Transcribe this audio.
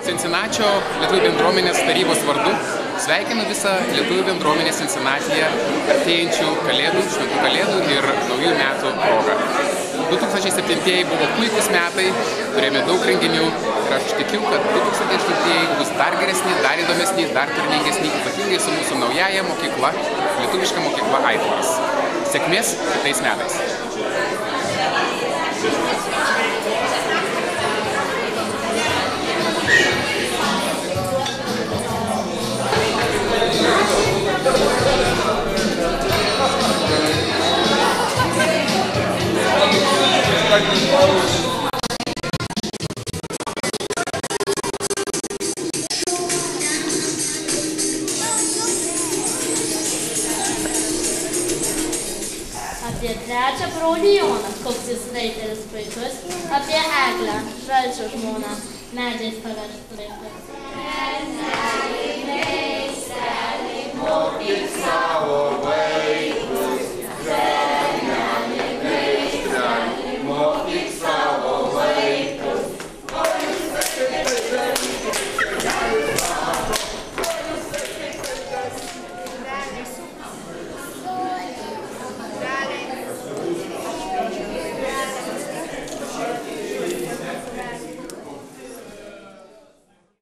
Cincinnatio Lietuvių bendruomenės tarybos vardu sveikinu visą Lietuvių bendruomenės Cincinnatiją artėjančių kalėdų, šventų kalėdų ir naujų metų proga. 2007 buvo puikus metai, turėjome daug renginių ir aš tikiu, kad 2008 bus dar geresni, dar įdomesni, dar turiningesni, ypatingai su mūsų naujaja mokykla, lietuviška mokykla Aitvaras. Sėkmės kitais metais. Apie trečią brolį Joną, koks jis raitelis puikus, apie Eglę, žalčio žmoną, medžiais paverstų vaikus.